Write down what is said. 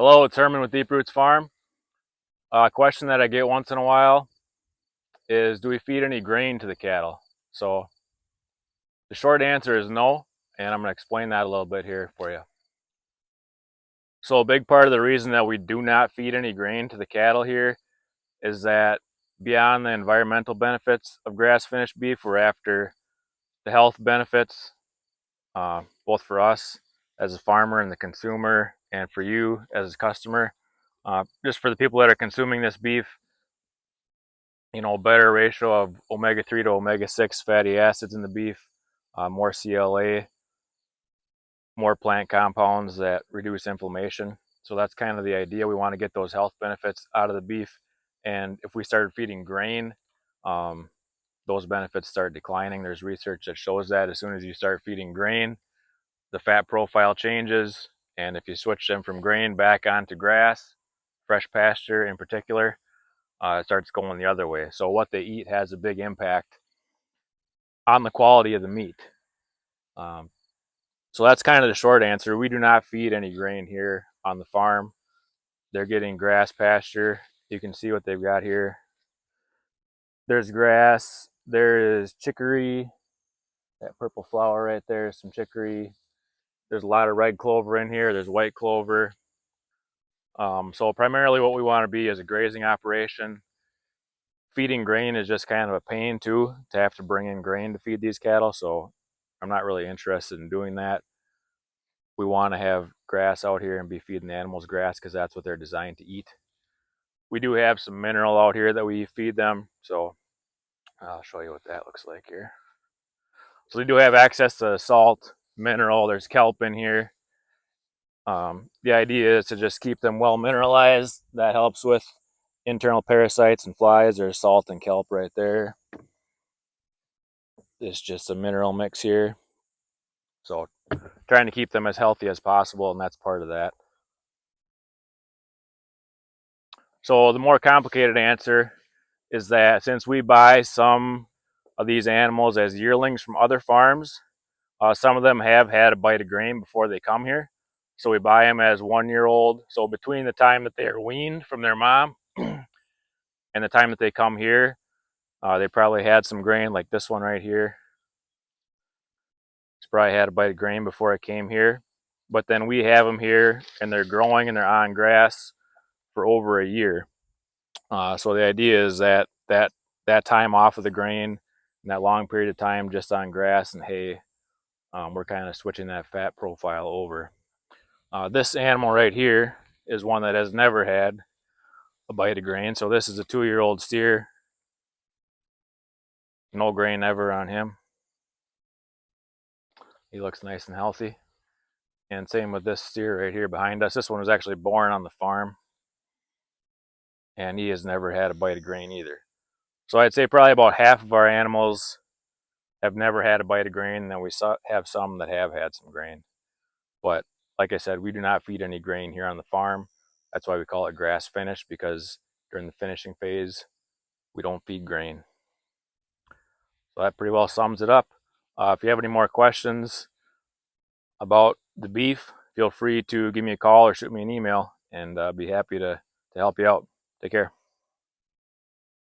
Hello, it's Herman with Deep Roots Farm. A question that I get once in a while is, do we feed any grain to the cattle? So the short answer is no, and I'm going to explain that a little bit here for you. So a big part of the reason that we do not feed any grain to the cattle here is that beyond the environmental benefits of grass-finished beef, we're after the health benefits, both for us as a farmer and the consumer, and for you as a customer. Just for the people that are consuming this beef, better ratio of omega-3 to omega-6 fatty acids in the beef, more CLA, more plant compounds that reduce inflammation. So that's kind of the idea. We want to get those health benefits out of the beef. And if we started feeding grain, those benefits start declining. There's research that shows that as soon as you start feeding grain, the fat profile changes. And if you switch them from grain back onto grass, fresh pasture in particular, it starts going the other way. So what they eat has a big impact on the quality of the meat. So that's kind of the short answer. We do not feed any grain here on the farm. They're getting grass pasture. You can see what they've got here. There's grass. There is chicory. That purple flower right there is some chicory. There's a lot of red clover in here. There's white clover. So primarily what we want to be is a grazing operation. Feeding grain is just kind of a pain too, to have to bring in grain to feed these cattle. So I'm not really interested in doing that. We want to have grass out here and be feeding the animals grass because that's what they're designed to eat. We do have some mineral out here that we feed them, so I'll show you what that looks like here. So we do have access to salt, mineral. There's kelp in here. The idea is to just keep them well mineralized. That helps with internal parasites and flies. There's salt and kelp right there. It's just a mineral mix here. So trying to keep them as healthy as possible, and that's part of that. So the more complicated answer is that since we buy some of these animals as yearlings from other farms, some of them have had a bite of grain before they come here. So we buy them as 1 year old. So between the time that they are weaned from their mom and the time that they come here, they probably had some grain, like this one right here. It's probably had a bite of grain before it came here. But then we have them here and they're growing and they're on grass for over a year. So the idea is that time off of the grain and that long period of time just on grass and hay, we're kind of switching that fat profile over. This animal right here is one that has never had a bite of grain. So this is a 2-year-old steer. No grain ever on him. He looks nice and healthy. And same with this steer right here behind us. This one was actually born on the farm. And he has never had a bite of grain either. So I'd say probably about half of our animals have never had a bite of grain, and then we have some that have had some grain. But like I said, we do not feed any grain here on the farm. That's why we call it grass finish, because during the finishing phase, we don't feed grain. So that pretty well sums it up. If you have any more questions about the beef, feel free to give me a call or shoot me an email, and I'll be happy to help you out. Take care.